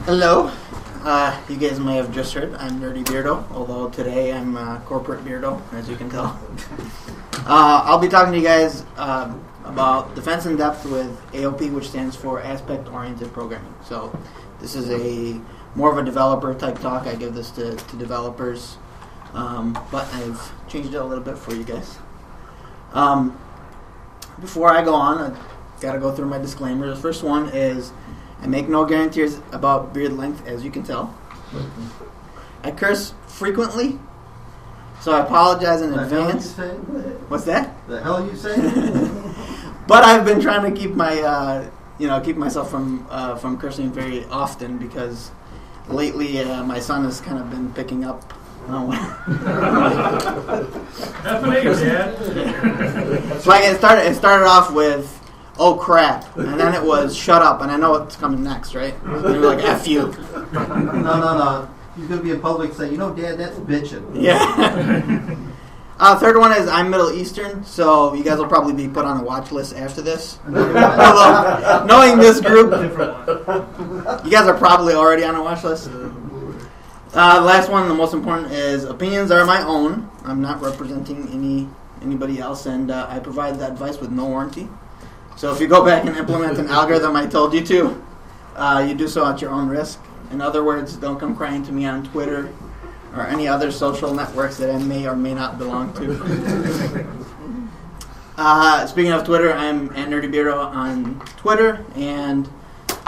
Hello. You guys may have just heard I'm Nerdy Beardo, although today I'm corporate Beardo, as you can tell. I'll be talking to you guys about defense in depth with AOP, which stands for Aspect-Oriented Programming. So this is more of a developer type talk. I give this to developers, but I've changed it a little bit for you guys. Before I go on, I've got to go through my disclaimers. The first one is I make no guarantees about beard length, as you can tell. I curse frequently, so I apologize in advance. The hell you saying? What's that? The hell you saying? But I've been trying to keep my, keep myself from cursing very often because lately my son has kind of been picking up. So like it started off with, "Oh crap," and then it was "shut up," and I know what's coming next, right? And you're like, "F you." No. He's gonna be in public saying, "Dad, that's bitching." Yeah. Third one is I'm Middle Eastern, so you guys will probably be put on a watch list after this. Although, knowing this group, you guys are probably already on a watch list. The last one, the most important, is opinions are my own. I'm not representing anybody else, and I provide that advice with no warranty. So if you go back and implement an algorithm I told you to, you do so at your own risk. In other words, don't come crying to me on Twitter or any other social networks that I may or may not belong to. Speaking of Twitter, I'm @NerdyBeardo on Twitter, and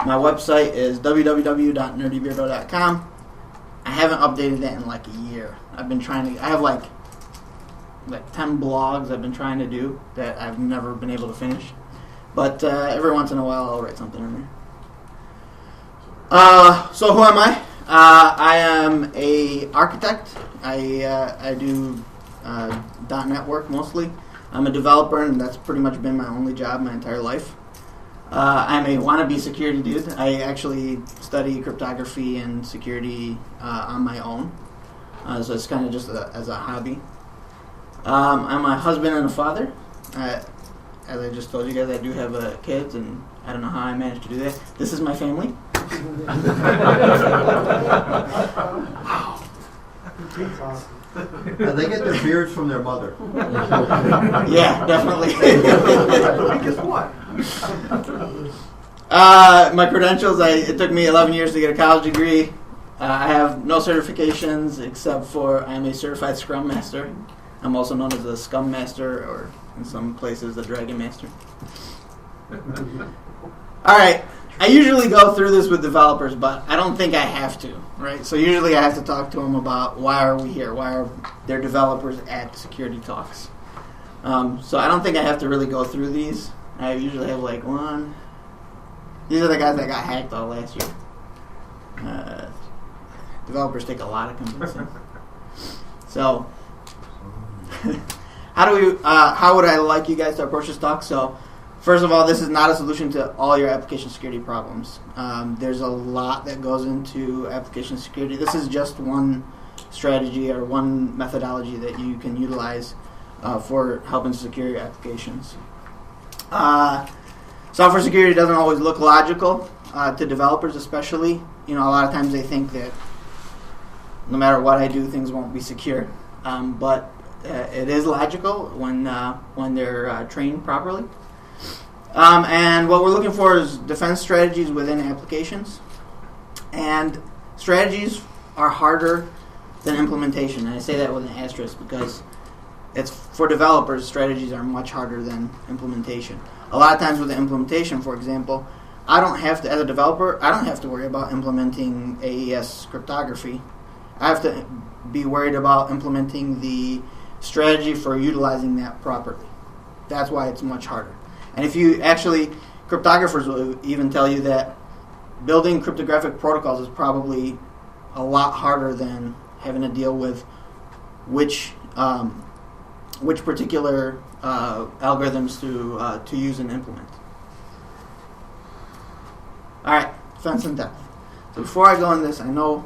my website is www.nerdybeardo.com. I haven't updated that in like a year. I've been trying to. I have like 10 blogs I've been trying to do that I've never been able to finish. But every once in a while I'll write something in there. So who am I? I am a architect. I do .NET work mostly. I'm a developer, and that's pretty much been my only job my entire life. I'm a wannabe security dude. I actually study cryptography and security on my own. So it's kind of just as a hobby. I'm a husband and a father. As I just told you guys, I do have kids, and I don't know how I managed to do that. This is my family. They get their beards from their mother. Yeah, definitely. Guess what? My credentials, it took me 11 years to get a college degree. I have no certifications except for I'm a certified Scrum Master. I'm also known as a Scum Master, or in some places a Dragon Master. Alright, I usually go through this with developers, but I don't think I have to, right? So usually I have to talk to them about why are we here? Why are there developers at security talks? So I don't think I have to really go through these. I usually have like one. These are the guys that got hacked all last year. Developers take a lot of convincing. So, how would I like you guys to approach this talk? So, first of all, this is not a solution to all your application security problems. There's a lot that goes into application security. This is just one strategy or one methodology that you can utilize for helping secure your applications. Software security doesn't always look logical to developers, especially. A lot of times they think that no matter what I do, things won't be secure. But it is logical when they're trained properly. And what we're looking for is defense strategies within applications. And strategies are harder than implementation. And I say that with an asterisk because it's for developers, strategies are much harder than implementation. A lot of times with the implementation, for example, as a developer, I don't have to worry about implementing AES cryptography. I have to be worried about implementing the strategy for utilizing that properly. That's why it's much harder. And cryptographers will even tell you that building cryptographic protocols is probably a lot harder than having to deal with which particular algorithms to use and implement. All right, defense in depth. So before I go on this, I know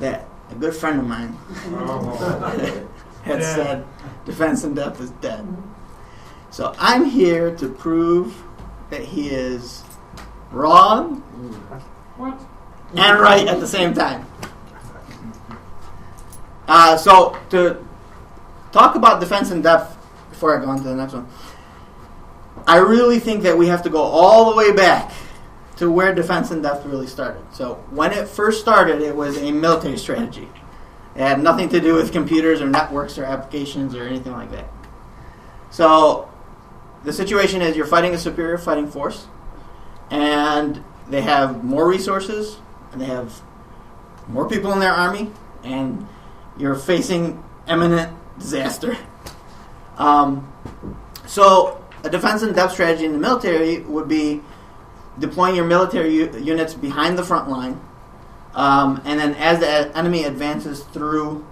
that a good friend of mine had said defense in depth is dead. So I'm here to prove that he is wrong. What? and right at the same time. So to talk about defense in depth, before I go on to the next one, I really think that we have to go all the way back to where defense in depth really started. So when it first started, it was a military strategy. It had nothing to do with computers or networks or applications or anything like that. So the situation is you're fighting a superior fighting force, and they have more resources, and they have more people in their army, and you're facing imminent disaster. So a defense in depth strategy in the military would be deploying your military units behind the front line, and then as the enemy advances through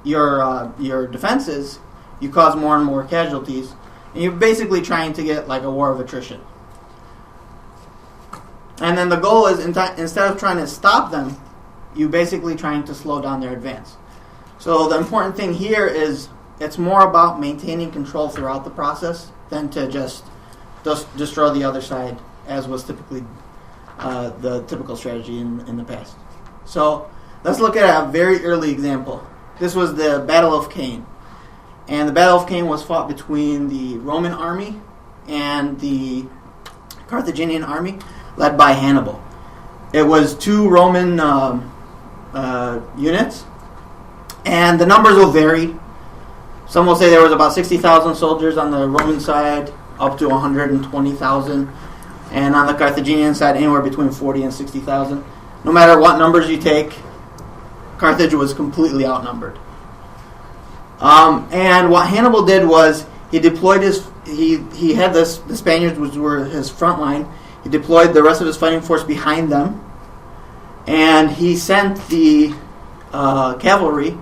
your defenses, you cause more and more casualties, and you're basically trying to get like a war of attrition. And then the goal is, instead of trying to stop them, you basically trying to slow down their advance. So the important thing here is it's more about maintaining control throughout the process than to just destroy the other side, as was typically the typical strategy in the past. So let's look at a very early example. This was the Battle of Cain. And the Battle of Cain was fought between the Roman army and the Carthaginian army, led by Hannibal. It was two Roman units, and the numbers will vary. Some will say there was about 60,000 soldiers on the Roman side, up to 120,000, and on the Carthaginian side, anywhere between 40 and 60,000. No matter what numbers you take, Carthage was completely outnumbered. And what Hannibal did was he deployed he had the Spaniards, which were his front line. He deployed the rest of his fighting force behind them, and he sent the cavalry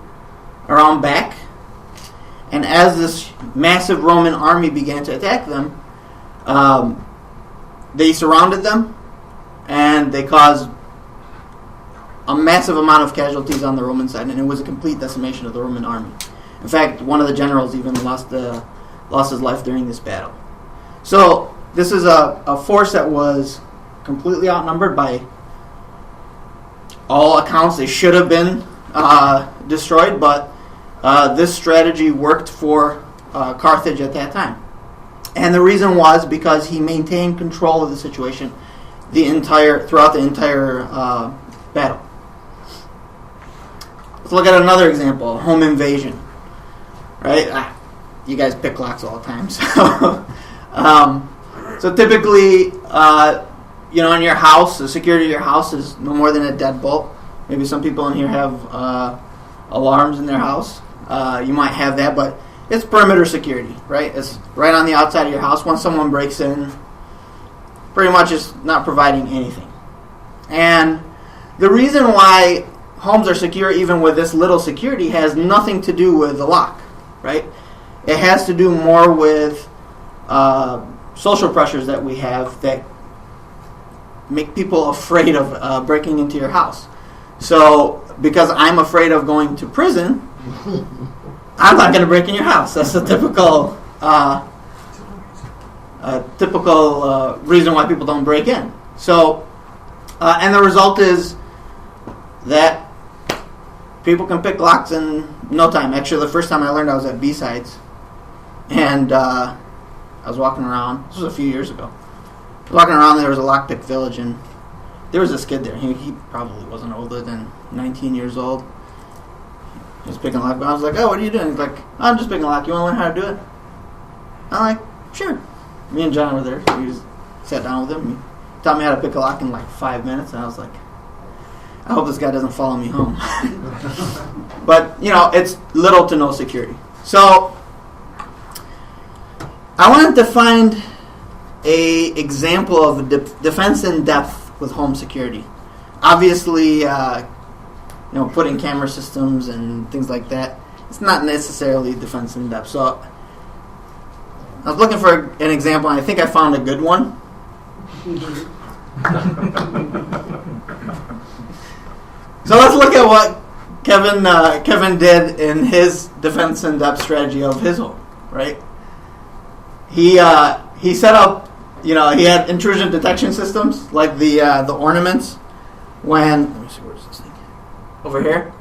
around back. And as this massive Roman army began to attack them, they surrounded them, and they caused a massive amount of casualties on the Roman side, and it was a complete decimation of the Roman army. In fact, one of the generals even lost his life during this battle. So this is a force that was completely outnumbered by all accounts. They should have been destroyed, but this strategy worked for Carthage at that time. And the reason was because he maintained control of the situation throughout the entire battle. Let's look at another example, home invasion. Right? You guys pick locks all the time. So typically, in your house, the security of your house is no more than a deadbolt. Maybe some people in here have alarms in their house. You might have that, but it's perimeter security, right? It's right on the outside of your house. Once someone breaks in, pretty much it's not providing anything. And the reason why homes are secure, even with this little security, has nothing to do with the lock, right? It has to do more with social pressures that we have that make people afraid of breaking into your house. So, because I'm afraid of going to prison, I'm not going to break in your house. That's a typical reason why people don't break in. So, and the result is that people can pick locks in no time. Actually, the first time I learned, I was at B-Sides, and I was walking around. This was a few years ago. Walking around, there was a lockpick village, and there was this kid there. He probably wasn't older than 19 years old. He was picking a lock. I was like, "Oh, what are you doing?" He's like, "I'm just picking a lock. You want to learn how to do it?" I'm like, "Sure." Me and John were there. So we sat down with him. He taught me how to pick a lock in like 5 minutes, and I was like, I hope this guy doesn't follow me home. But, it's little to no security. So, I wanted to find a example of defense in depth with home security. Obviously, putting camera systems and things like that, it's not necessarily defense in depth. So, I was looking for an example, and I think I found a good one. So let's look at what Kevin did in his defense in depth strategy of his home. Right? He set up, he had intrusion detection systems like the ornaments when, let me see, where's this thing? Over here.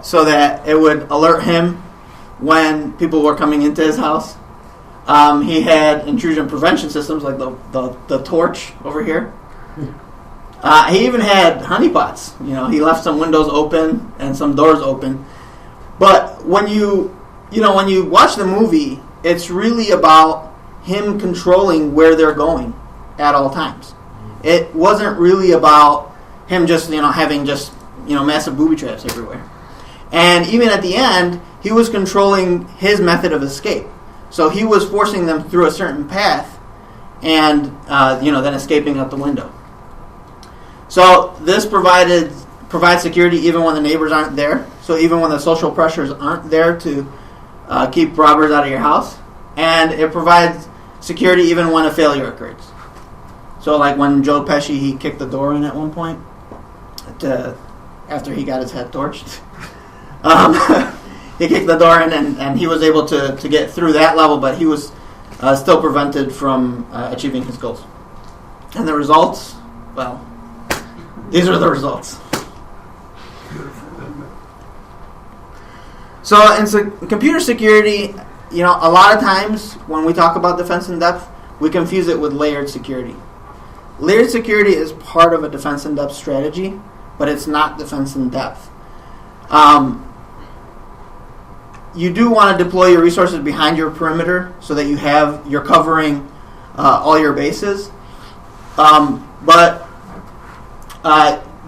So that it would alert him when people were coming into his house. He had intrusion prevention systems like the torch over here. He even had honeypots. He left some windows open and some doors open. But when you watch the movie, it's really about him controlling where they're going at all times. It wasn't really about him just having massive booby traps everywhere. And even at the end, he was controlling his method of escape. So he was forcing them through a certain path and then escaping out the window. So this provides security even when the neighbors aren't there. So even when the social pressures aren't there to keep robbers out of your house. And it provides security even when a failure occurs. So like when Joe Pesci, he kicked the door in at one point after he got his head torched. He kicked the door in and he was able to get through that level, but he was still prevented from achieving his goals. And the results, well, these are the results. So in computer security, a lot of times when we talk about defense in depth, we confuse it with layered security. Layered security is part of a defense in depth strategy, but it's not defense in depth. You do want to deploy your resources behind your perimeter so that you're covering all your bases. But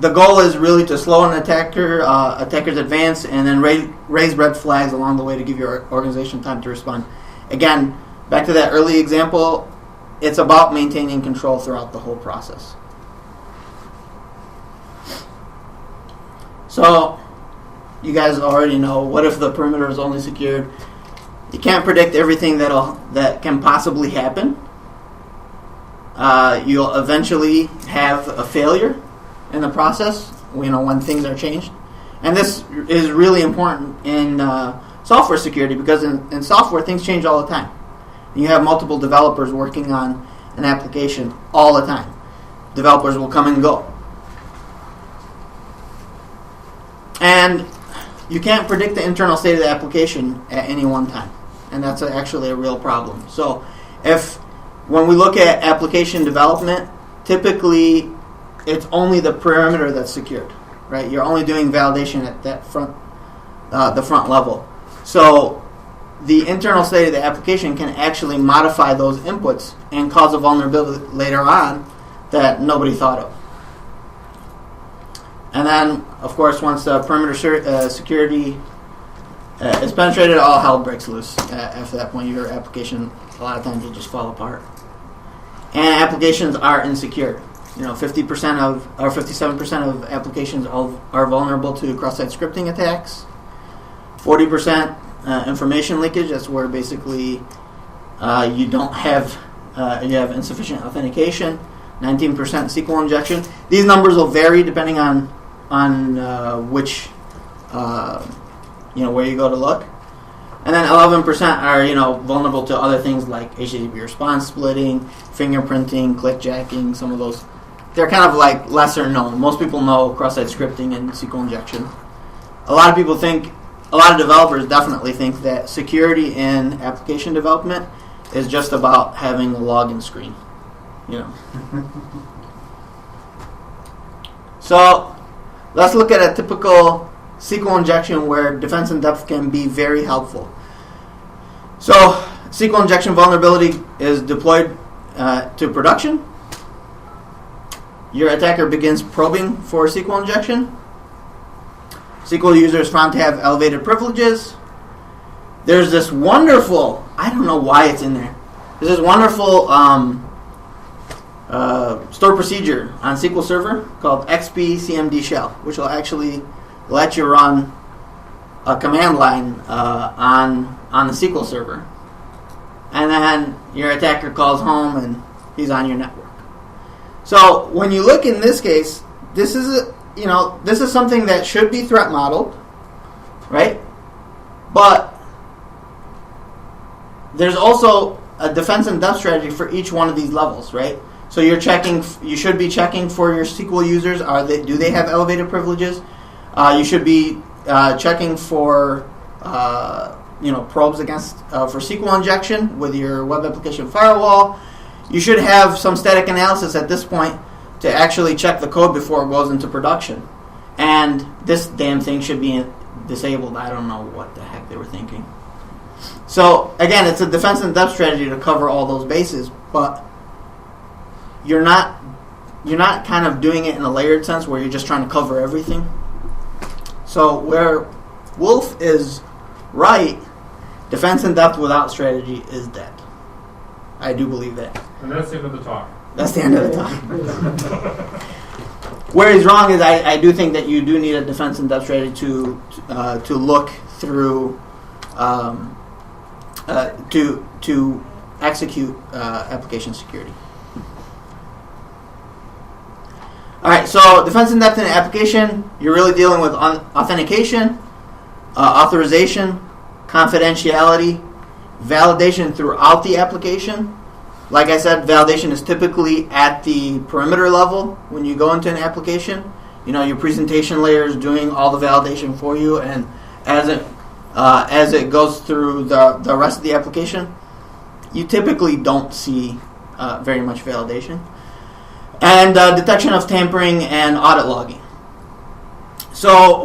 the goal is really to slow an attacker's advance and then raise red flags along the way to give your organization time to respond. Again, back to that early example, it's about maintaining control throughout the whole process. So, you guys already know, what if the perimeter is only secured? You can't predict everything that can possibly happen. You'll eventually have a failure in the process, when things are changed. And this is really important in software security because in software, things change all the time. You have multiple developers working on an application all the time. Developers will come and go. And you can't predict the internal state of the application at any one time. And that's actually a real problem. So when we look at application development, typically it's only the perimeter that's secured, right? You're only doing validation at that the front level. So the internal state of the application can actually modify those inputs and cause a vulnerability later on that nobody thought of. And then, of course, once the perimeter security is penetrated, all hell breaks loose. After that point, your application, a lot of times, will just fall apart. And applications are insecure. 50% or 57% of applications are vulnerable to cross-site scripting attacks. 40% information leakage. That's where basically you have insufficient authentication. 19% SQL injection. These numbers will vary depending on which where you go to look. And then 11% are vulnerable to other things like HTTP response splitting, fingerprinting, clickjacking. Some of those, they're kind of like lesser known. Most people know cross-site scripting and SQL injection. A lot of developers definitely think that security in application development is just about having a login screen. So let's look at a typical SQL injection where defense in depth can be very helpful. So SQL injection vulnerability is deployed to production. Your attacker begins probing for SQL injection. SQL users found to have elevated privileges. There's this wonderful, I don't know why it's in there, there's this wonderful stored procedure on SQL Server called XP-CMD shell, which will actually let you run a command line on the SQL Server. And then your attacker calls home and he's on your network. So when you look in this case, this is something that should be threat modeled, right? But there's also a defense in depth strategy for each one of these levels, right? So you're checking. You should be checking for your SQL users. Do they have elevated privileges? You should be checking for probes against for SQL injection with your web application firewall. You should have some static analysis at this point to actually check the code before it goes into production. And this damn thing should be disabled. I don't know what the heck they were thinking. So again, it's a defense in depth strategy to cover all those bases, but you're not kind of doing it in a layered sense where you're just trying to cover everything. So where Wolf is right, defense in depth without strategy is dead. I do believe that. And that's the end of the talk. That's the end of the talk. Where he's wrong is I do think that you do need a defense in depth strategy to look through to execute application security. All right, so defense in depth in an application, you're really dealing with authentication, authorization, confidentiality, validation throughout the application. Like I said, validation is typically at the perimeter level when you go into an application. Your presentation layer is doing all the validation for you, and as it goes through the rest of the application, you typically don't see very much validation. And detection of tampering and audit logging. So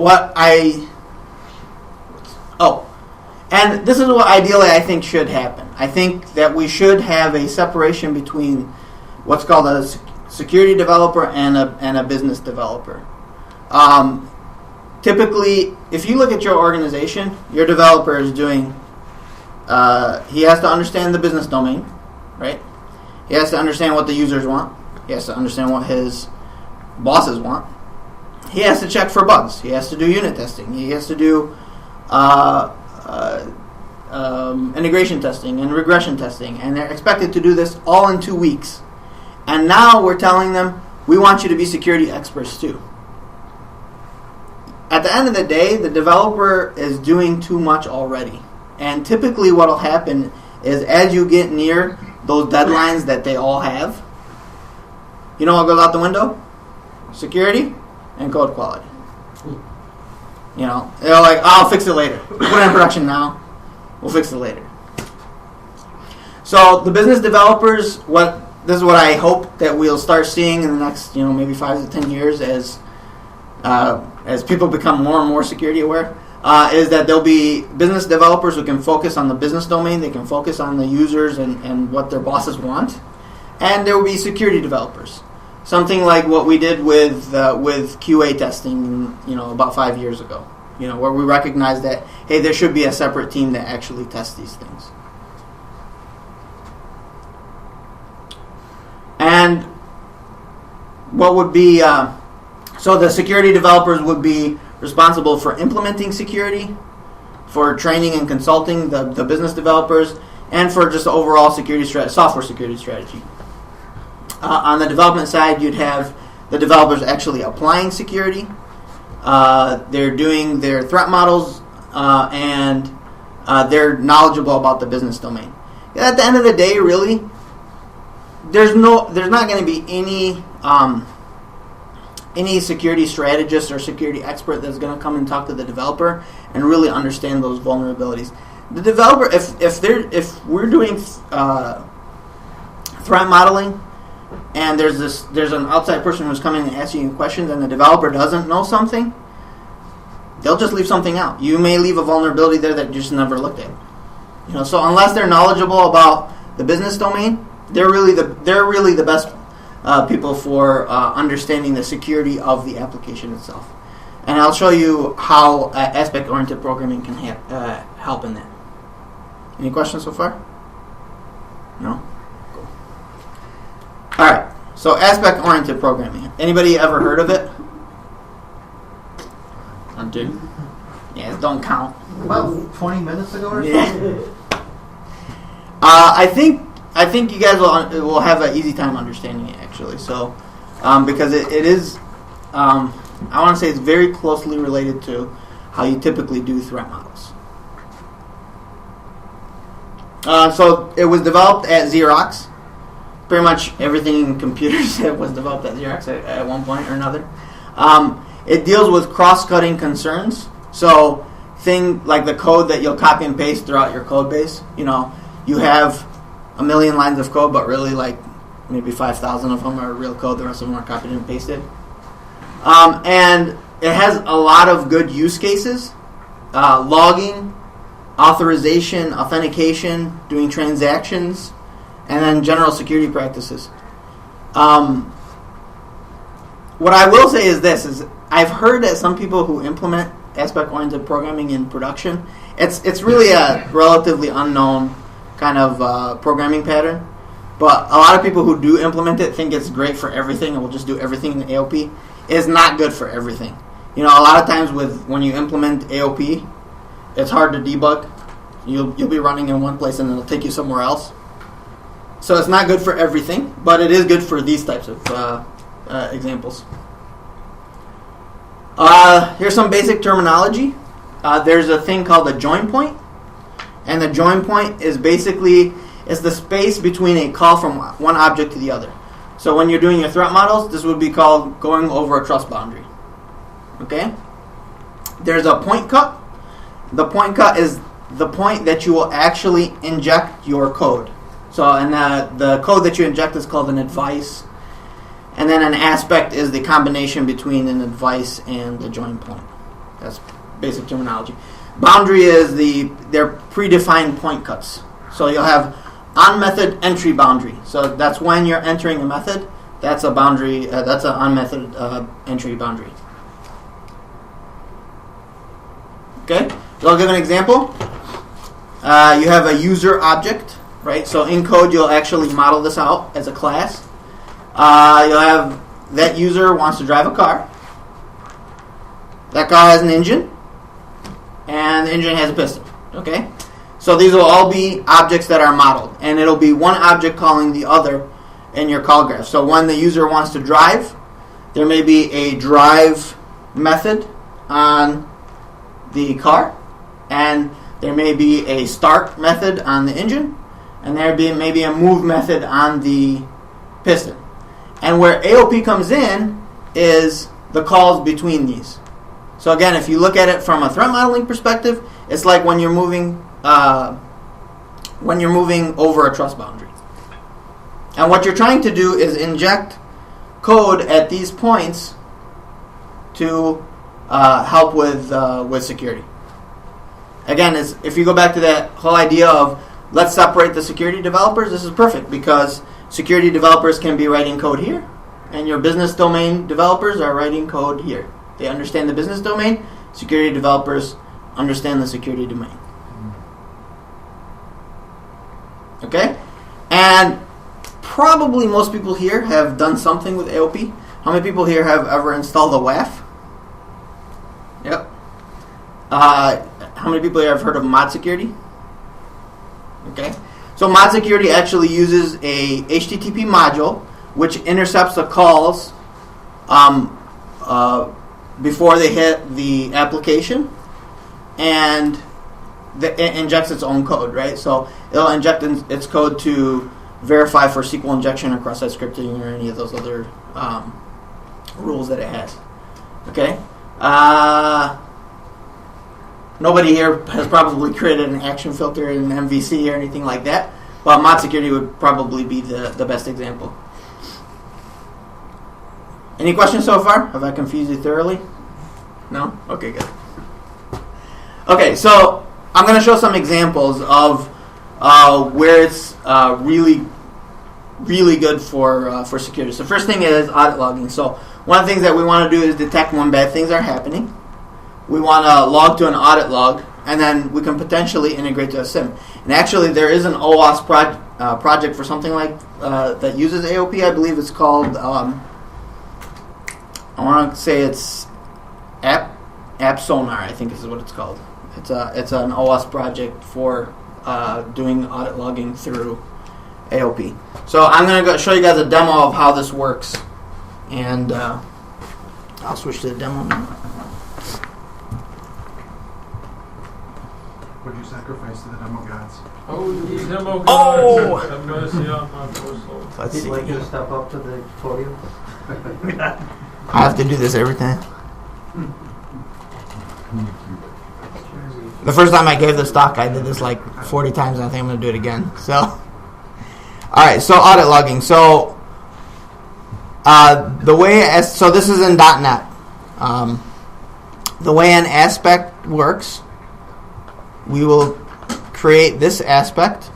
and this is what ideally I think should happen. I think that we should have a separation between what's called a security developer and a business developer. Typically, if you look at your organization, your developer is doing, he has to understand the business domain, right? He has to understand what the users want. He has to understand what his bosses want. He has to check for bugs. He has to do unit testing. He has to do integration testing and regression testing. And they're expected to do this all in 2 weeks. And now we're telling them, we want you to be security experts too. At the end of the day, the developer is doing too much already. And typically what will happen is as you get near those deadlines that they all have, you know what goes out the window? Security and code quality. They're like, I'll fix it later. Put it in production now. We'll fix it later. So the business developers, this is what I hope that we'll start seeing in the next, maybe 5 to 10 years as people become more and more security aware, is that there'll be business developers who can focus on the business domain. They can focus on the users and what their bosses want. And there will be security developers. Something like what we did with QA testing, about 5 years ago. Where we recognized that, hey, there should be a separate team that actually tests these things. And what would be, so the security developers would be responsible for implementing security, for training and consulting the business developers, and for just the overall software security strategy. On the development side, you'd have the developers actually applying security. They're doing their threat models, and they're knowledgeable about the business domain. At the end of the day, really, there's not going to be any security strategist or security expert that's going to come and talk to the developer and really understand those vulnerabilities. The developer, if we're doing threat modeling, and there's an outside person who's coming and asking you questions, and the developer doesn't know something, they'll just leave something out. You may leave a vulnerability there that you just never looked at. So unless they're knowledgeable about the business domain, they're really the best people for understanding the security of the application itself. And I'll show you how aspect-oriented programming can help in that. Any questions so far? No? Cool. All right. So aspect-oriented programming. Anybody ever heard of it? Dude. Yeah, don't count. About 20 minutes ago or so? Yeah. I think you guys will have an easy time understanding it, actually. So, because it is, I want to say it's very closely related to how you typically do threat models. So it was developed at Xerox pretty much everything in computers was developed at Xerox at one point or another. It deals with cross-cutting concerns. So thing like the code that you'll copy and paste throughout your code base. You know, you have a million lines of code, but really like maybe 5,000 of them are real code. The rest of them are copied and pasted. And it has a lot of good use cases. Logging, authorization, authentication, doing transactions, and then general security practices. What I will say is this, is I've heard that some people who implement aspect-oriented programming in production, it's really a relatively unknown kind of programming pattern. But a lot of people who do implement it think it's great for everything and will just do everything in AOP. It's not good for everything. You know, a lot of times when you implement AOP, it's hard to debug. You'll be running in one place and it'll take you somewhere else. So it's not good for everything, but it is good for these types of examples. Here's some basic terminology. There's a thing called a join point, and the join point is basically the space between a call from one object to the other. So when you're doing your threat models, this would be called going over a trust boundary. Okay? There's a point cut. The point cut is the point that you will actually inject your code. So and the code that you inject is called an advice. And then an aspect is the combination between an advice and the join point. That's basic terminology. Boundary is they're predefined point cuts. So you'll have on-method entry boundary. So that's when you're entering a method. That's a boundary. That's an on-method entry boundary. Okay. So I'll give an example. You have a user object, right? So in code, you'll actually model this out as a class. You'll have that user wants to drive a car. That car has an engine, and the engine has a piston. Okay. So these will all be objects that are modeled, and it'll be one object calling the other in your call graph. So when the user wants to drive, there may be a drive method on the car, and there may be a start method on the engine, and there may be a move method on the piston. And where AOP comes in is the calls between these. So again, if you look at it from a threat modeling perspective, it's like when you're moving over a trust boundary. And what you're trying to do is inject code at these points to help with security. Again, if you go back to that whole idea of let's separate the security developers, this is perfect because security developers can be writing code here, and your business domain developers are writing code here. They understand the business domain. Security developers understand the security domain. Okay? And probably most people here have done something with AOP. How many people here have ever installed a WAF? Yep. How many people here have heard of mod security? Okay. So mod security actually uses a HTTP module which intercepts the calls before they hit the application, and it injects its own code, right? So it'll inject its code to verify for SQL injection or cross-site scripting or any of those other rules that it has. Okay? Nobody here has probably created an action filter in MVC or anything like that, but mod security would probably be the best example. Any questions so far? Have I confused you thoroughly? No? Okay, good. Okay, so I'm going to show some examples of where it's really good for security. So first thing is audit logging. So one of the things that we want to do is detect when bad things are happening. We want to log to an audit log, and then we can potentially integrate to a SIM. And actually, there is an OWASP project for something like that uses AOP. I believe it's called, I want to say it's App Sonar, I think is what it's called. It's an OWASP project for doing audit logging through AOP. So I'm going to show you guys a demo of how this works. And I'll switch to the demo now. would you sacrifice to the demo gods? Oh, ye demo gods, Oh! have mercy on my poor soul. Let's He'd see. like you to step up to the podium. I have to do this every time. The first time I gave this talk, I did this like 40 times, and I think I'm going to do it again. So, all right. So audit logging. So the way so this is in .NET. The way an aspect works, we will create this aspect.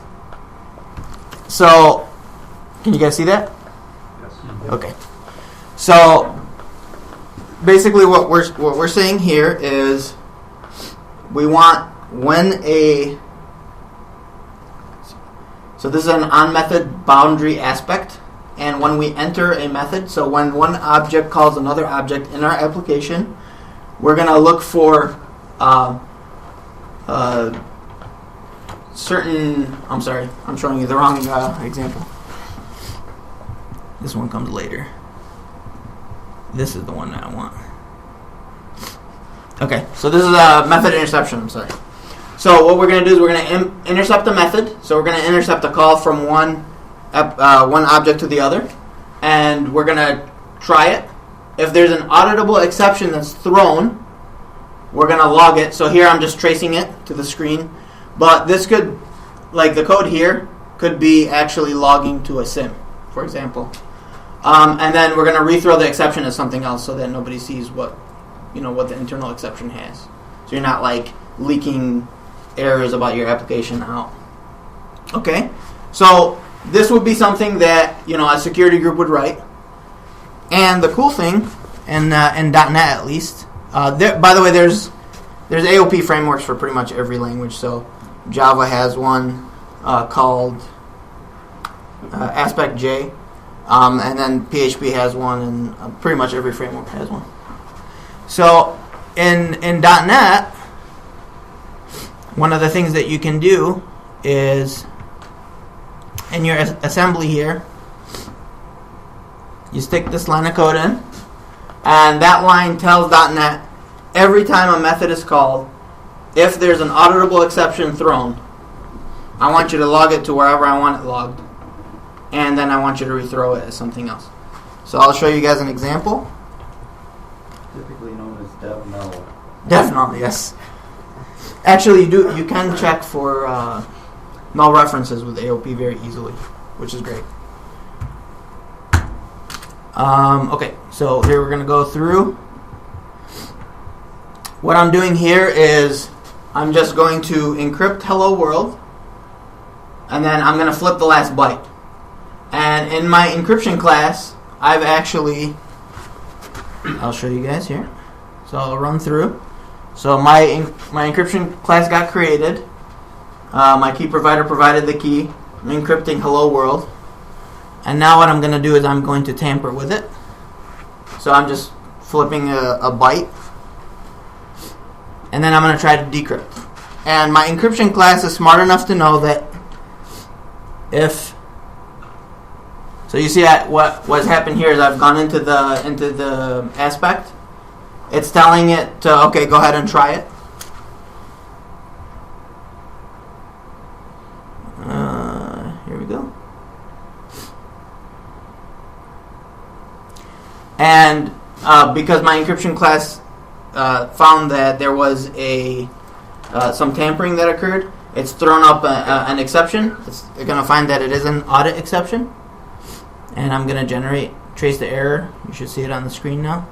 So, can you guys see that? Yes. Okay. So basically, what we're saying here is we want when a so this is an on-method boundary aspect, and when we enter a method, so when one object calls another object in our application, we're going to look for certain. I'm sorry, I'm showing you the wrong example. This one comes later. This is the one that I want. Okay, so this is a method interception. I'm sorry. So what we're going to do is we're going to intercept a method. So we're going to intercept a call from one object to the other, and we're going to try it. If there's an auditable exception that's thrown, we're going to log it. So here I'm just tracing it to the screen, but this could, like the code here, could be actually logging to a sim, for example. And then we're going to rethrow the exception as something else so that nobody sees what the internal exception has. So you're not like leaking errors about your application out. Okay, so this would be something that a security group would write. And the cool thing, in .NET at least, by the way, there's AOP frameworks for pretty much every language. So Java has one called Aspect J, and then PHP has one, and pretty much every framework has one. So in .NET, one of the things that you can do is in your assembly here, you stick this line of code in, and that line tells .NET every time a method is called, if there's an auditable exception thrown, I want you to log it to wherever I want it logged, and then I want you to rethrow it as something else. So I'll show you guys an example. Typically known as dev null. Definitely, yes. Actually, you can check for null references with AOP very easily, which is great. Okay, so here we're going to go through. What I'm doing here is I'm just going to encrypt hello world, and then I'm going to flip the last byte. And in my encryption class, I've actually, I'll show you guys here. So I'll run through. So my encryption class got created. My key provider provided the key. I'm encrypting hello world. And now what I'm going to do is I'm going to tamper with it. So I'm just flipping a byte. And then I'm going to try to decrypt. And my encryption class is smart enough to know that if... So you see what's happened here is I've gone into the aspect. It's telling it to, okay, go ahead and try it. Here we go. And because my encryption class found that there was some tampering that occurred, it's thrown up an exception. It's going to find that it is an audit exception. And I'm going to trace the error. You should see it on the screen now.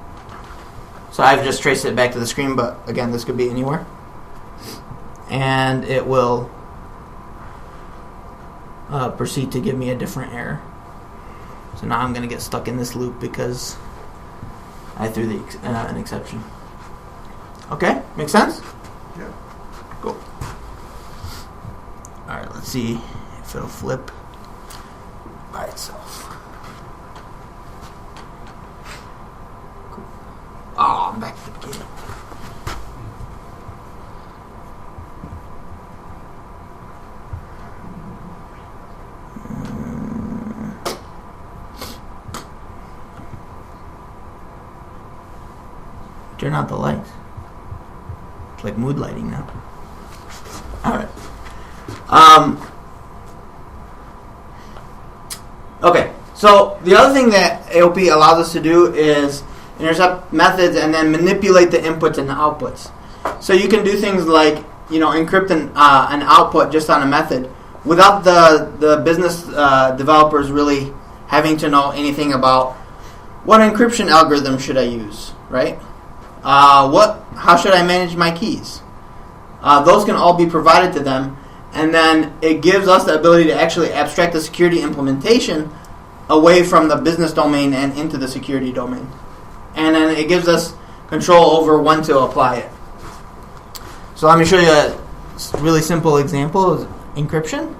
So I've just traced it back to the screen, but again, this could be anywhere. And it will proceed to give me a different error. So now I'm going to get stuck in this loop because I threw an exception. Okay, make sense? Yeah. Cool. All right, let's see if it'll flip by itself. Cool. Oh, I'm back to the beginning. Turn out the lights. It's like mood lighting now. All right. Okay. So the other thing that AOP allows us to do is intercept methods and then manipulate the inputs and the outputs. So you can do things like, encrypt an output just on a method without the business developers really having to know anything about what encryption algorithm should I use, right? How should I manage my keys? Those can all be provided to them, and then it gives us the ability to actually abstract the security implementation away from the business domain and into the security domain. And then it gives us control over when to apply it. So let me show you a really simple example of encryption.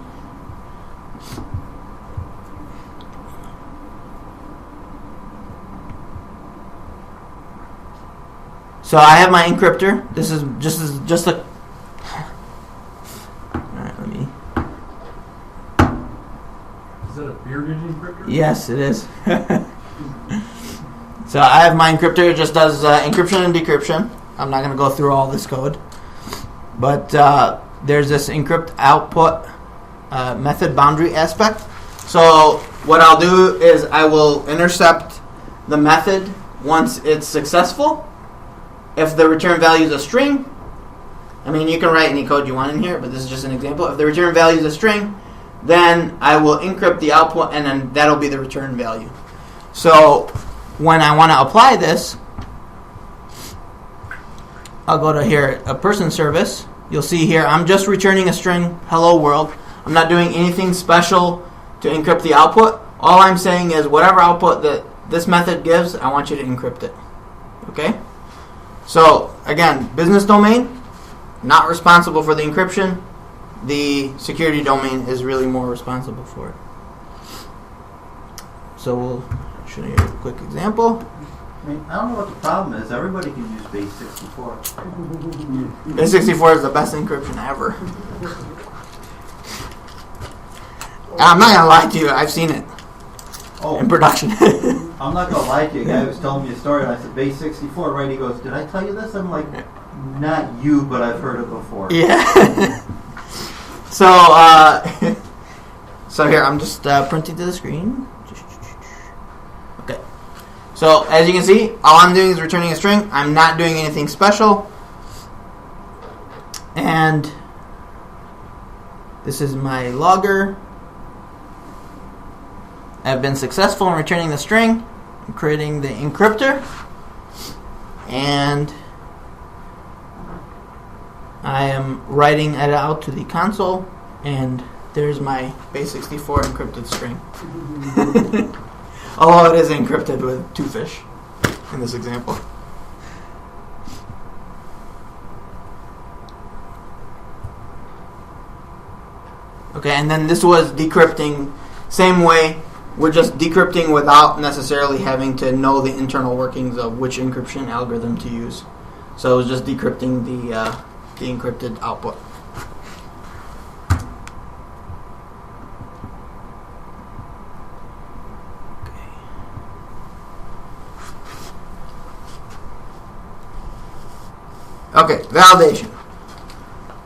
So I have my encryptor. This is just a. All right, let me. Is that a bearded encryptor? Yes, it is. So I have my encryptor. It just does encryption and decryption. I'm not going to go through all this code, but there's this encrypt output method boundary aspect. So what I'll do is I will intercept the method once it's successful. If the return value is a string, I mean, you can write any code you want in here, but this is just an example. If the return value is a string, then I will encrypt the output, and then that'll be the return value. So when I want to apply this, I'll go to here, a person service. You'll see here, I'm just returning a string, hello world. I'm not doing anything special to encrypt the output. All I'm saying is whatever output that this method gives, I want you to encrypt it. Okay? So, again, business domain, not responsible for the encryption. The security domain is really more responsible for it. So we'll show you a quick example. I mean, I don't know what the problem is. Everybody can use base 64. Base 64 is the best encryption ever. I'm not going to lie to you. I've seen it in production. I'm not going to lie to you. A guy was telling me a story, and I said, base 64, right? He goes, did I tell you this? I'm like, not you, but I've heard it before. Yeah. So here, I'm just printing to the screen. Okay. So as you can see, all I'm doing is returning a string. I'm not doing anything special. And this is my logger. I've been successful in returning the string. I'm creating the encryptor. And I am writing it out to the console. And there's my base 64 encrypted string. Although it is encrypted with two fish in this example. Okay, and then this was decrypting, same way. We're just decrypting without necessarily having to know the internal workings of which encryption algorithm to use. So it was just decrypting the encrypted output. Okay, validation.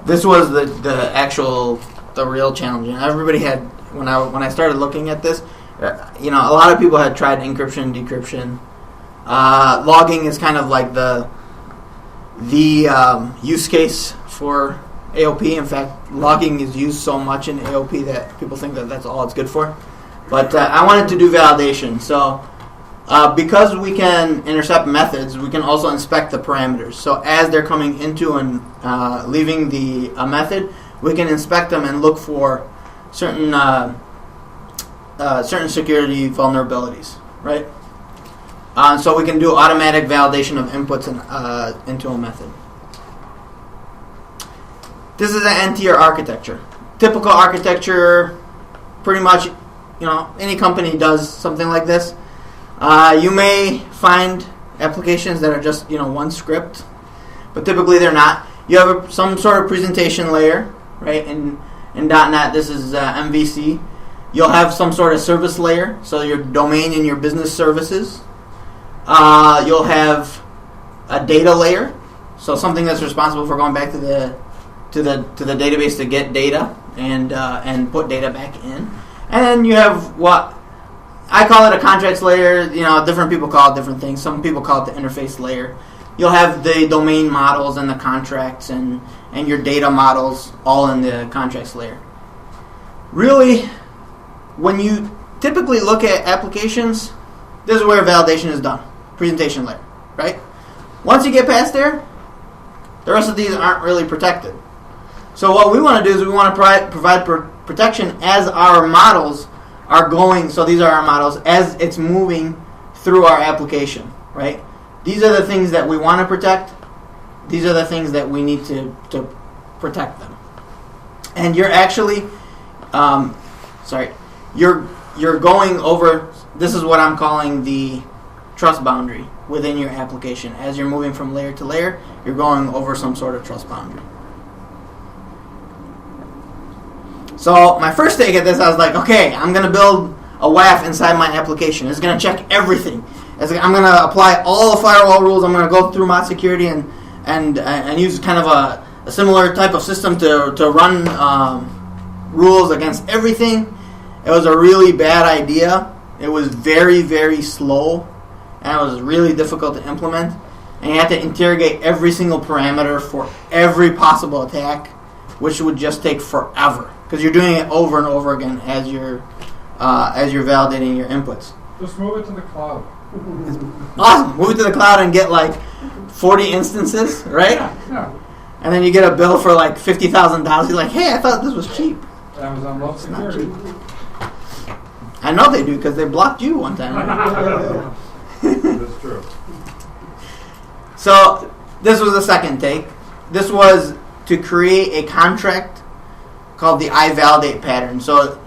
This was the real challenge. And everybody had, when I started looking at this, a lot of people had tried encryption, decryption. Logging is kind of like the use case for AOP. In fact, logging is used so much in AOP that people think that that's all it's good for. But I wanted to do validation. So because we can intercept methods, we can also inspect the parameters. So as they're coming into and leaving the method, we can inspect them and look for certain security vulnerabilities, right? So we can do automatic validation of inputs into a method. This is an NTR architecture. Typical architecture, pretty much, any company does something like this. You may find applications that are just, one script, but typically they're not. You have some sort of presentation layer, right? In .NET, this is MVC. You'll have some sort of service layer, so your domain and your business services. You'll have a data layer, so something that's responsible for going back to to the database to get data and put data back in. And then you have what I call it a contracts layer. Different people call it different things. Some people call it the interface layer. You'll have the domain models and the contracts and your data models all in the contracts layer. Really, when you typically look at applications, this is where validation is done. Presentation layer, right? Once you get past there, the rest of these aren't really protected. So what we want to do is we want to provide protection as our models are going. So these are our models as it's moving through our application, right? These are the things that we want to protect. These are the things that we need to protect them. And you're actually, you're going over. This is what I'm calling the trust boundary within your application. As you're moving from layer to layer, you're going over some sort of trust boundary. So my first take at this, I was like, okay, I'm going to build a WAF inside my application. It's going to check everything. I'm going to apply all the firewall rules. I'm going to go through mod security and use kind of a similar type of system to run rules against everything. It was a really bad idea. It was very, very slow, and it was really difficult to implement. And you had to interrogate every single parameter for every possible attack, which would just take forever because you're doing it over and over again as you're validating your inputs. Just move it to the cloud. Awesome. Move it to the cloud and get like 40 instances, right? Yeah. And then you get a bill for like $50,000. You're like, hey, I thought this was cheap. Amazon loves security. I know they do because they blocked you one time. That's true. So this was the second take. This was to create a contract called the iValidate pattern. So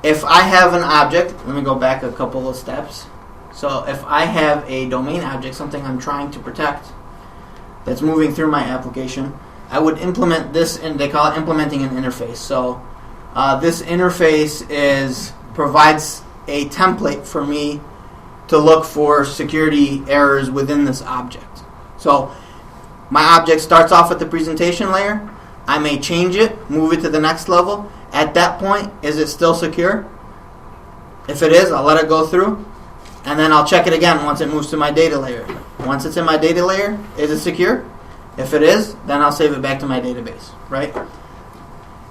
if I have an object, let me go back a couple of steps. So if I have a domain object, something I'm trying to protect, that's moving through my application, I would implement this, and they call it implementing an interface. So this interface provides a template for me to look for security errors within this object. So my object starts off at the presentation layer. I may change it, move it to the next level. At that point, is it still secure? If it is, I'll let it go through. And then I'll check it again once it moves to my data layer. Once it's in my data layer, is it secure? If it is, then I'll save it back to my database, right?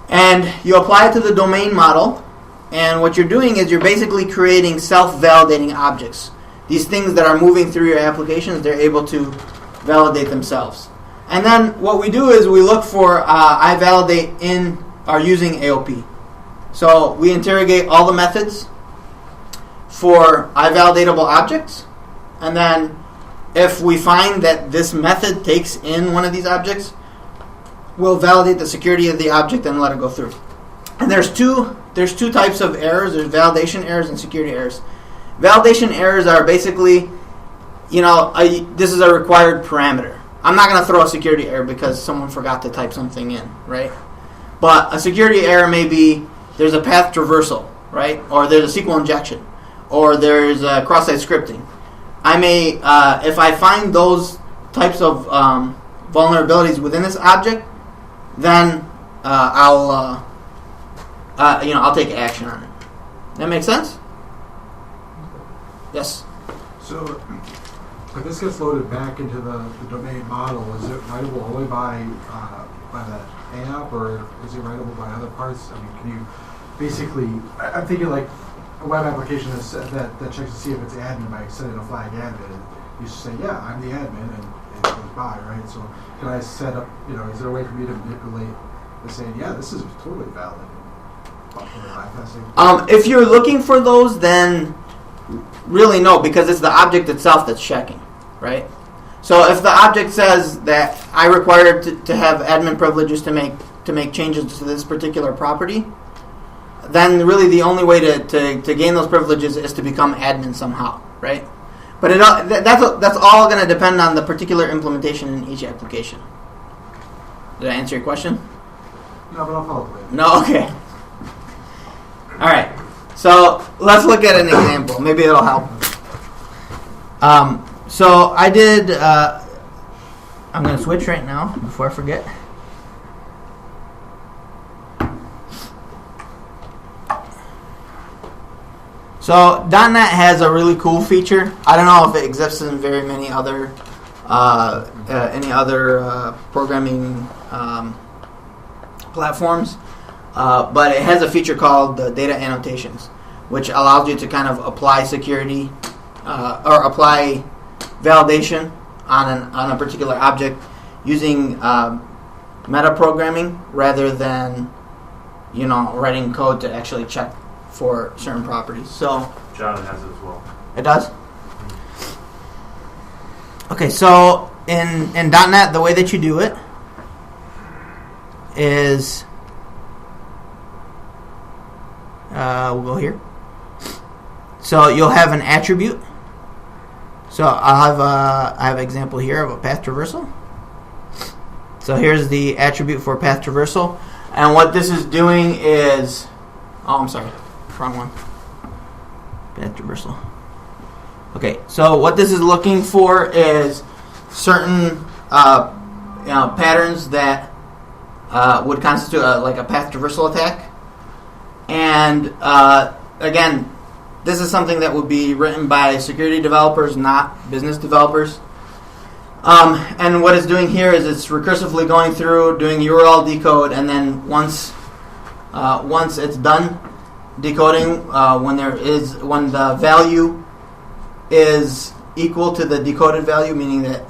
And you apply it to the domain model. And what you're doing is you're basically creating self-validating objects. These things that are moving through your applications, they're able to validate themselves. And then what we do is we look for iValidate in or using AOP. So we interrogate all the methods for iValidatable objects. And then if we find that this method takes in one of these objects, we'll validate the security of the object and let it go through. And there's two types of errors. There's validation errors and security errors. Validation errors are basically, this is a required parameter. I'm not going to throw a security error because someone forgot to type something in, right? But a security error may be there's a path traversal, right? Or there's a SQL injection, or there's cross-site scripting. I may, if I find those types of vulnerabilities within this object, then I'll take action on it. That make sense? Yes. So, when this gets loaded back into the domain model, is it writable only by the AOP, or is it writable by other parts? I mean, can you basically? I'm thinking like a web application that checks to see if it's admin by setting a flag admin. You just say, yeah, I'm the admin, and it goes by, right? So, can I set up? Is there a way for me to manipulate the saying, yeah, this is totally valid? If you're looking for those, then really no, because it's the object itself that's checking, right? So if the object says that I require to have admin privileges to make changes to this particular property, then really the only way to gain those privileges is to become admin somehow, right? But that's all going to depend on the particular implementation in each application. Did I answer your question? No, but I'll follow up later. No? Okay. All right, so let's look at an example. Maybe it'll help. So I did. I'm going to switch right now before I forget. So .NET has a really cool feature. I don't know if it exists in very many other programming platforms, but it has a feature called the data annotations, which allows you to kind of apply security or apply validation on a particular object using meta programming rather than writing code to actually check for certain properties. So Java has it as well. it does? Okay, so in .NET, the way that you do it is we'll go here. So you'll have an attribute. So I have an example here of a path traversal. So here's the attribute for path traversal, and what this is doing is, I'm sorry, wrong one. Path traversal. Okay, so what this is looking for is certain patterns that would constitute like a path traversal attack, and again, this is something that would be written by security developers, not business developers. And what it's doing here is it's recursively going through, doing URL decode, and then once it's done decoding, when the value is equal to the decoded value, meaning that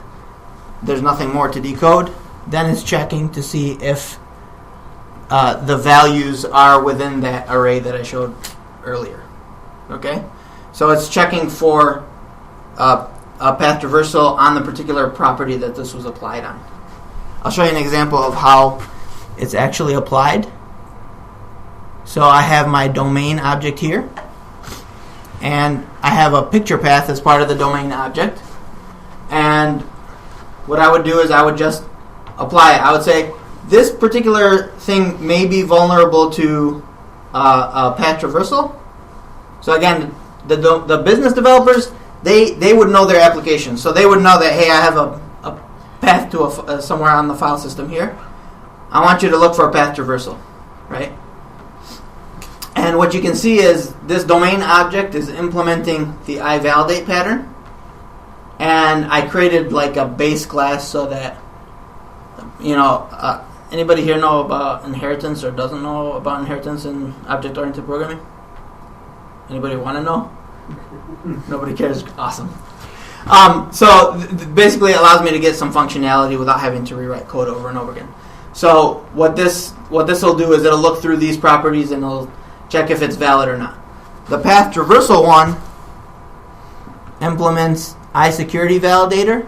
there's nothing more to decode, then it's checking to see if the values are within that array that I showed earlier. Okay, so it's checking for a path traversal on the particular property that this was applied on. I'll show you an example of how it's actually applied. So I have my domain object here, and I have a picture path as part of the domain object. And what I would do is I would just apply it. I would say this particular thing may be vulnerable to a path traversal. So again, the business developers, they would know their application. So they would know that, hey, I have a path to somewhere on the file system here. I want you to look for a path traversal, right? And what you can see is this domain object is implementing the iValidate pattern. And I created like a base class so that, anybody here know about inheritance or doesn't know about inheritance in object-oriented programming? Anybody want to know? Nobody cares. Awesome. So basically it allows me to get some functionality without having to rewrite code over and over again. So what this will do is it'll look through these properties and it'll check if it's valid or not. The path traversal one implements iSecurity validator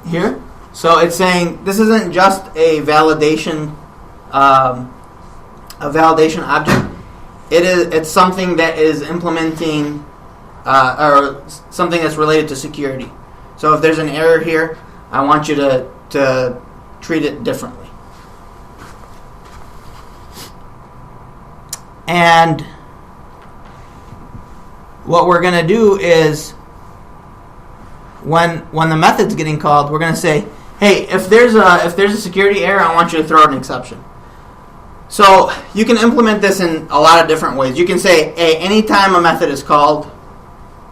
here. So it's saying this isn't just a validation object. It's something that is implementing or something that's related to security. So if there's an error here, I want you to treat it differently. And what we're going to do is when the method's getting called, we're going to say, hey, if there's a security error, I want you to throw out an exception. So you can implement this in a lot of different ways. You can say, hey, anytime a method is called,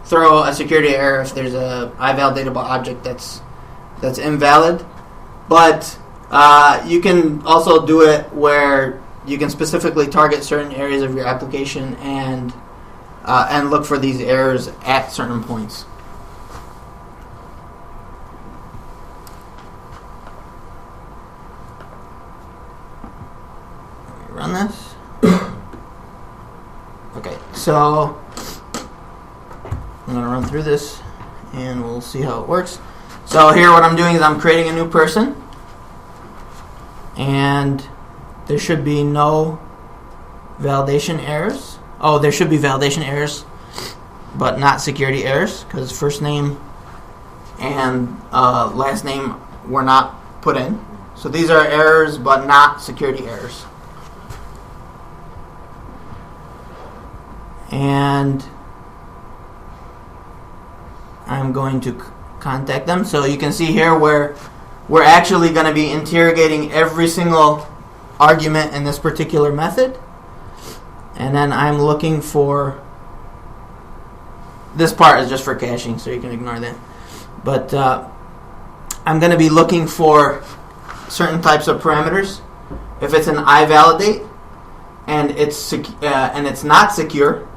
throw a security error if there's a iValidatable object that's invalid. But you can also do it where you can specifically target certain areas of your application and look for these errors at certain points. Run this. Okay, so I'm going to run through this and we'll see how it works. So here what I'm doing is I'm creating a new person, and there should be no validation errors. Oh, there should be validation errors, but not security errors, because first name and last name were not put in. So these are errors, but not security errors. And I'm going to contact them. So you can see here where we're actually going to be interrogating every single argument in this particular method. And then I'm looking for this part is just for caching, so you can ignore that. But I'm going to be looking for certain types of parameters. If it's an iValidate and it's not secure,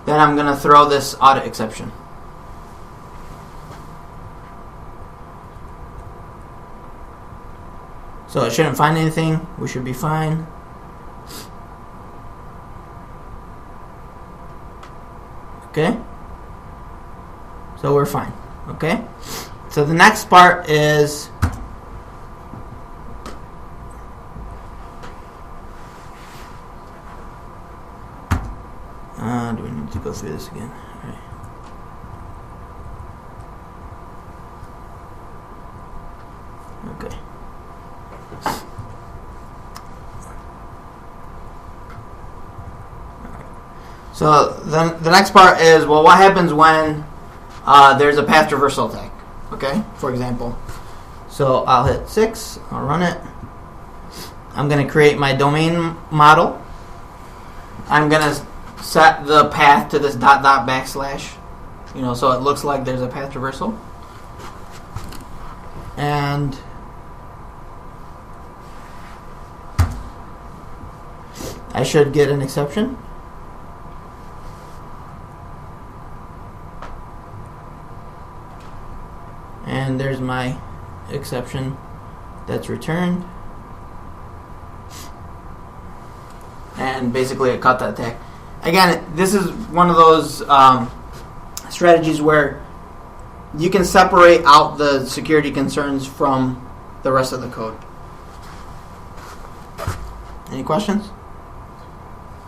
then I'm going to throw this audit exception. So it shouldn't find anything. We should be fine. Okay? So we're fine. Okay? So the next part is do we need to go through this again? All right. Okay. So then the next part is, well, what happens when there's a path traversal attack? Okay, for example. So I'll hit 6, I'll run it. I'm going to create my domain model. I'm going to set the path to this .. backslash, so it looks like there's a path traversal. And I should get an exception. And there's my exception that's returned. And basically it caught that attack. Again, this is one of those strategies where you can separate out the security concerns from the rest of the code. Any questions?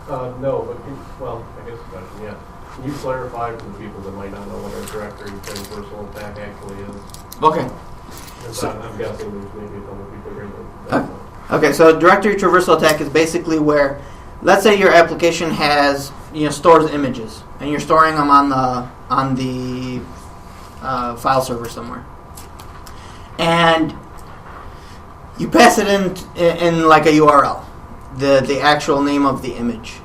No, but I guess a question, yeah. Can you clarify for the people that might not know what a directory traversal attack actually is? Okay. I'm guessing there's maybe a couple people here that Okay, so directory traversal attack is basically where, let's say your application has stores images, and you're storing them on the file server somewhere, and you pass it in like a URL, the actual name of the image,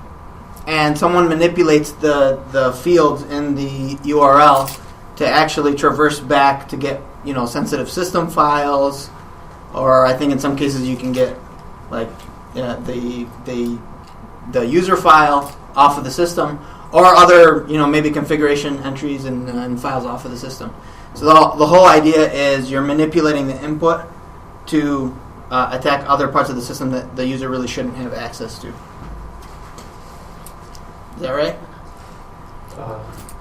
and someone manipulates the fields in the URL to actually traverse back to get sensitive system files, or I think in some cases you can get like the user file off of the system, or other maybe configuration entries and files off of the system. So the whole idea is you're manipulating the input to attack other parts of the system that the user really shouldn't have access to. Is that right?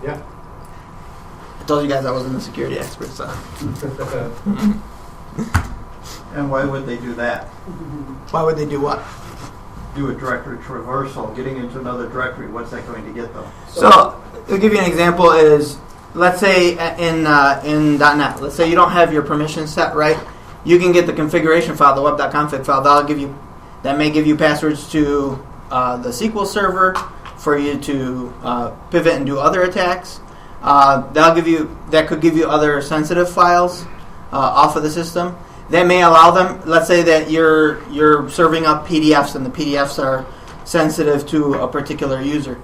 Yeah. I told you guys I wasn't a security expert, so. And why would they do that? Why would they do what? Do a directory traversal, getting into another directory. What's that going to get them? So, to give you an example is, let's say in .NET, let's say you don't have your permissions set right. You can get the configuration file, the web.config file. That may give you passwords to the SQL server for you to pivot and do other attacks. That could give you other sensitive files off of the system. That may allow them, let's say that you're serving up PDFs and the PDFs are sensitive to a particular user.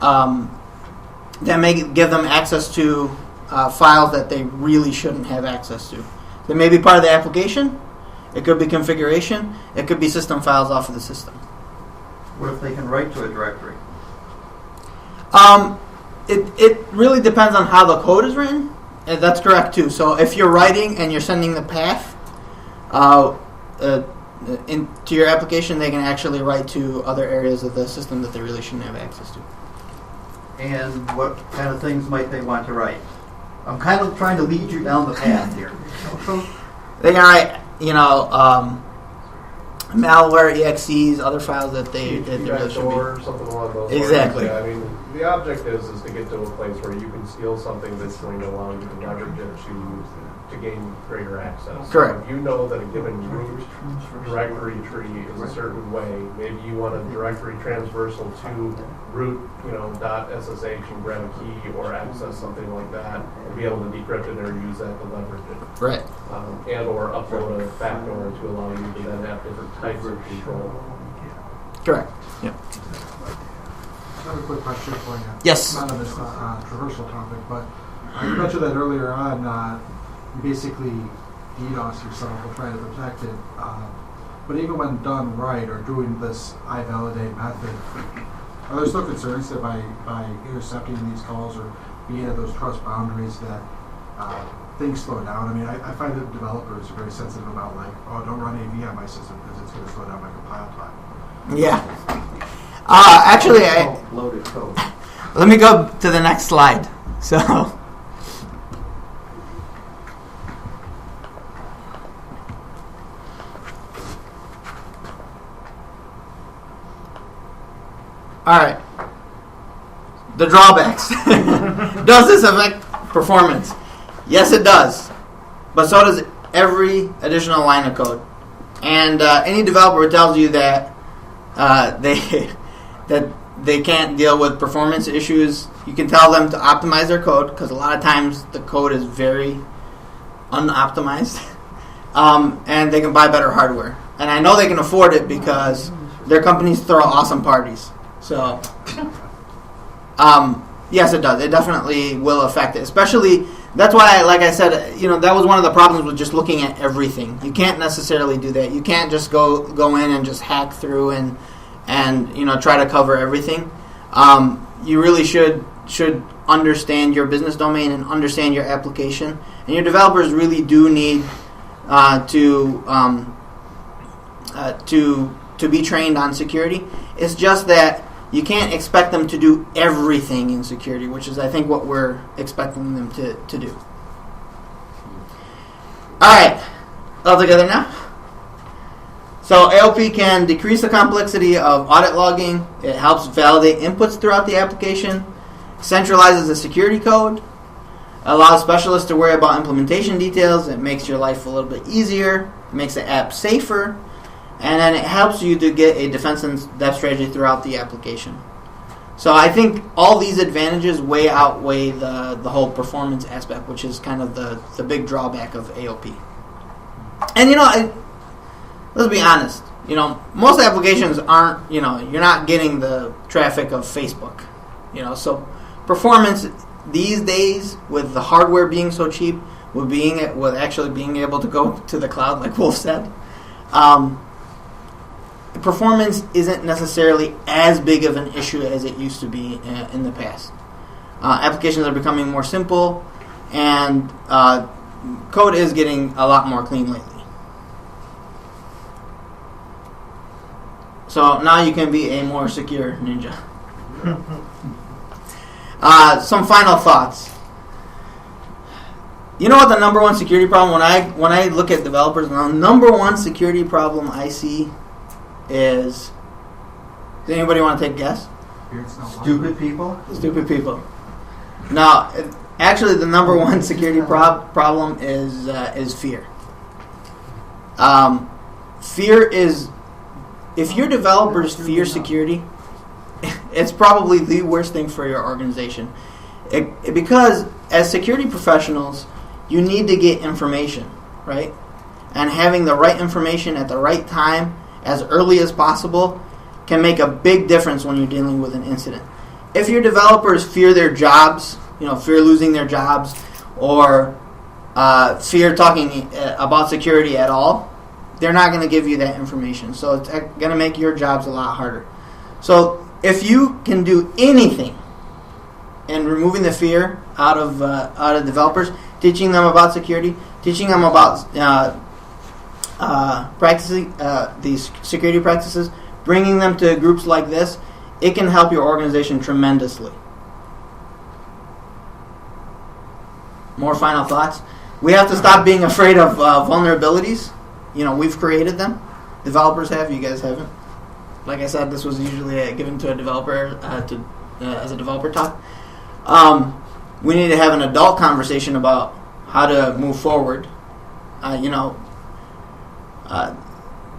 That may give them access to files that they really shouldn't have access to. They may be part of the application. It could be configuration. It could be system files off of the system. What if they can write to a directory? It really depends on how the code is written. And that's correct too. So if you're writing and you're sending the path into your application, they can actually write to other areas of the system that they really shouldn't have access to. And what kind of things might they want to write? I'm kind of trying to lead you down the path here. They can write, malware, exes, other files that they really should or something along those Exactly. lines. Yeah, I mean, the object is to get to a place where you can steal something that's going to allow you to leverage it to gain greater access. Correct. So if you know that a given root directory tree is a certain way, maybe you want a directory transversal to root, .ssh and grab a key or access something like that and be able to decrypt it or use that to leverage it. Right. And or upload a backdoor to allow you to then have different types of control. Correct. Yep. have a quick question for you. Yes. Not on this traversal topic, but you mentioned that earlier on. You basically DDoS yourself or try to protect it. But even when done right or doing this iValidate method, are there still concerns that by intercepting these calls or being at those trust boundaries that things slow down? I mean, I find that developers are very sensitive about don't run AV on my system because it's going to slow down my compile time. Yeah. Actually, Loaded code. let me go to the next slide. So, all right. The drawbacks. Does this affect performance? Yes, it does. But so does every additional line of code. And any developer who tells you that they can't deal with performance issues, you can tell them to optimize their code, because a lot of times the code is very unoptimized. And they can buy better hardware. And I know they can afford it because their companies throw awesome parties. So, yes, it does. It definitely will affect it. Especially, that's why, like I said, that was one of the problems with just looking at everything. You can't necessarily do that. You can't just go in and just hack through and try to cover everything. You really should understand your business domain and understand your application. And your developers really do need to be trained on security. It's just that you can't expect them to do everything in security, which is, I think, what we're expecting them to do. All right. All together now? So AOP can decrease the complexity of audit logging. It helps validate inputs throughout the application, centralizes the security code, allows specialists to worry about implementation details. It makes your life a little bit easier. It makes the app safer. And then it helps you to get a defense and depth strategy throughout the application. So I think all these advantages way outweigh the whole performance aspect, which is kind of the big drawback of AOP. And let's be honest. Most applications aren't. You're not getting the traffic of Facebook. So performance these days, with the hardware being so cheap, with actually being able to go to the cloud, like Wolf said. Performance isn't necessarily as big of an issue as it used to be in the past. Applications are becoming more simple, and code is getting a lot more clean lately. So now you can be a more secure ninja. Some final thoughts. You know what the number one security problem, when I look at developers, the number one security problem I see is, does anybody want to take a guess? Stupid people? Stupid people. Now, actually, the number one security problem is fear. Fear is, if your developers fear security, it's probably the worst thing for your organization. Because as security professionals, you need to get information, right? And having the right information at the right time, as early as possible, can make a big difference when you're dealing with an incident. If your developers fear their jobs, fear losing their jobs, or fear talking about security at all, they're not going to give you that information. So it's going to make your jobs a lot harder. So if you can do anything in removing the fear out of developers, teaching them about security, teaching them about practicing these security practices, bringing them to groups like this, it can help your organization tremendously. More final thoughts. We have to stop being afraid of vulnerabilities. We've created them. Developers have. You guys haven't. Like I said, this was usually given to a developer as a developer talk. We need to have an adult conversation about how to move forward.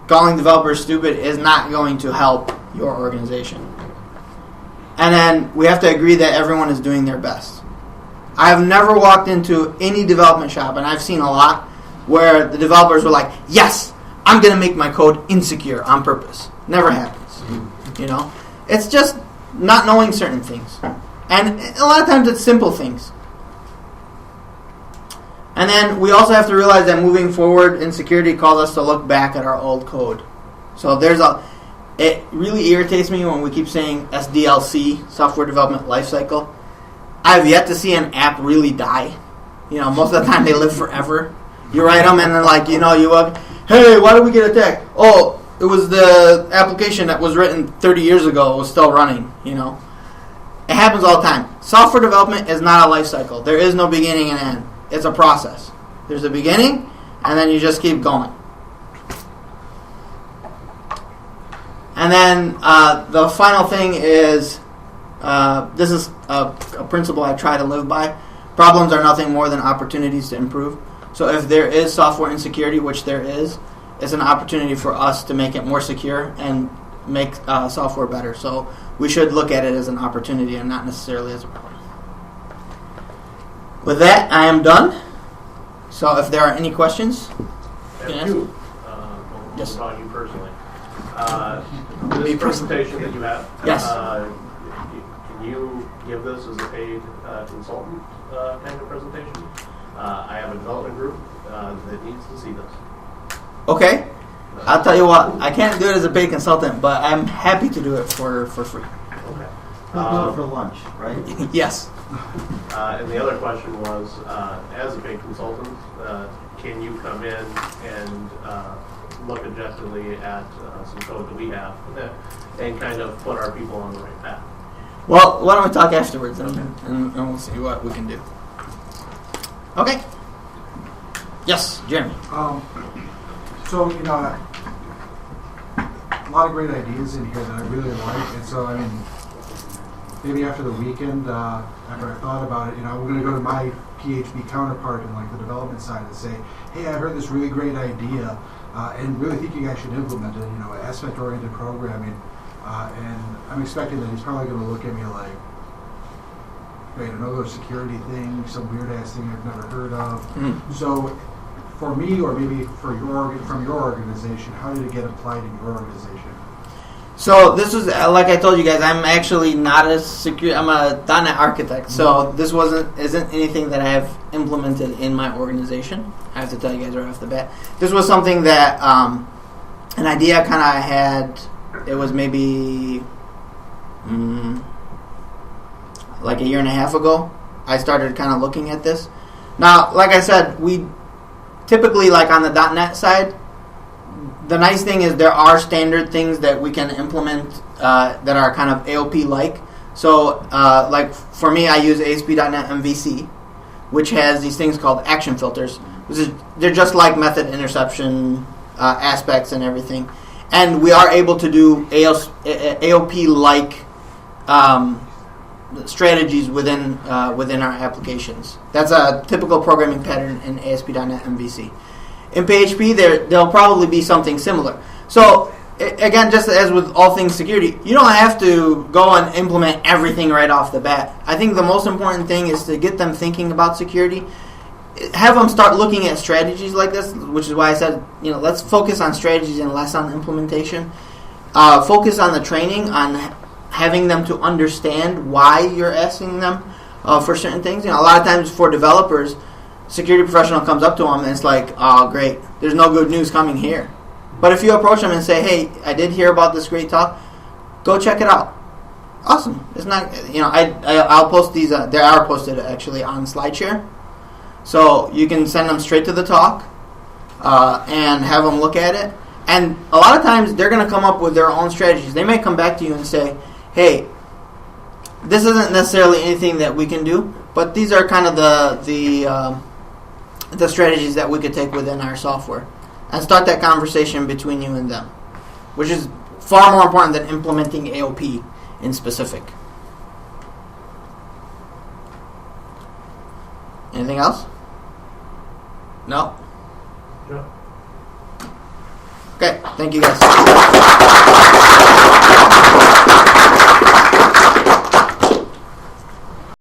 Calling developers stupid is not going to help your organization. And then we have to agree that everyone is doing their best. I've never walked into any development shop, and I've seen a lot, where the developers were like, yes, I'm going to make my code insecure on purpose. Never happens. It's just not knowing certain things. And a lot of times it's simple things. And then we also have to realize that moving forward in security calls us to look back at our old code. So it really irritates me when we keep saying SDLC, Software Development Lifecycle. I've yet to see an app really die. Most of the time they live forever. You write them and then hey, why did we get attacked? Oh, it was the application that was written 30 years ago. It was still running, It happens all the time. Software development is not a life cycle. There is no beginning and end. It's a process. There's a beginning, and then you just keep going. And then the final thing is, this is a principle I try to live by. Problems are nothing more than opportunities to improve. So if there is software insecurity, which there is, it's an opportunity for us to make it more secure and make software better. So we should look at it as an opportunity and not necessarily as a problem. With that, I am done. So if there are any questions, I have two. Yes. About you personally. This presentation that you have, yes. Can you give this as a paid consultant kind of presentation? I have a development group that needs to see this. Okay. I'll tell you what, I can't do it as a paid consultant, but I'm happy to do it for free. Okay. We'll do it for lunch, right? Yes. And the other question was, as a paid consultant, can you come in and look objectively at some code that we have and kind of put our people on the right path? Well, why don't we talk afterwards and we'll see what we can do. Okay. Yes, Jeremy. So, a lot of great ideas in here that I really like. And so, maybe after the weekend, after I thought about it, we're going to go to my PHP counterpart in the development side and say, hey, I heard this really great idea and really think you guys should implement it, aspect-oriented programming. And I'm expecting that he's probably going to look at me like, wait, another security thing, some weird-ass thing I've never heard of. Mm-hmm. So for me, or maybe from your organization, how did it get applied in your organization? So this was, like I told you guys, I'm actually not a secure. I'm a .NET architect. So this isn't anything that I have implemented in my organization. I have to tell you guys right off the bat. This was something that an idea kind of had. It was maybe like a year and a half ago. I started kind of looking at this. Now, like I said, we typically, like on the .NET side, the nice thing is there are standard things that we can implement that are kind of AOP-like. So, like for me, I use ASP.NET MVC, which has these things called action filters. They're just like method interception aspects and everything. And we are able to do AOP-like strategies within our applications. That's a typical programming pattern in ASP.NET MVC. In PHP, there'll probably be something similar. So, again, just as with all things security, you don't have to go and implement everything right off the bat. I think the most important thing is to get them thinking about security. Have them start looking at strategies like this, which is why I said, let's focus on strategies and less on implementation. Focus on the training, on having them to understand why you're asking them for certain things. A lot of times for developers, security professional comes up to them and it's like, oh, great, there's no good news coming here. But if you approach them and say, hey, I did hear about this great talk, go check it out. Awesome. It's not, I'll post these, they are posted actually on SlideShare. So you can send them straight to the talk and have them look at it. And a lot of times they're going to come up with their own strategies. They may come back to you and say, hey, this isn't necessarily anything that we can do, but these are kind of the strategies that we could take within our software. And start that conversation between you and them, which is far more important than implementing AOP in specific. Anything else? No? No. Okay, thank you guys.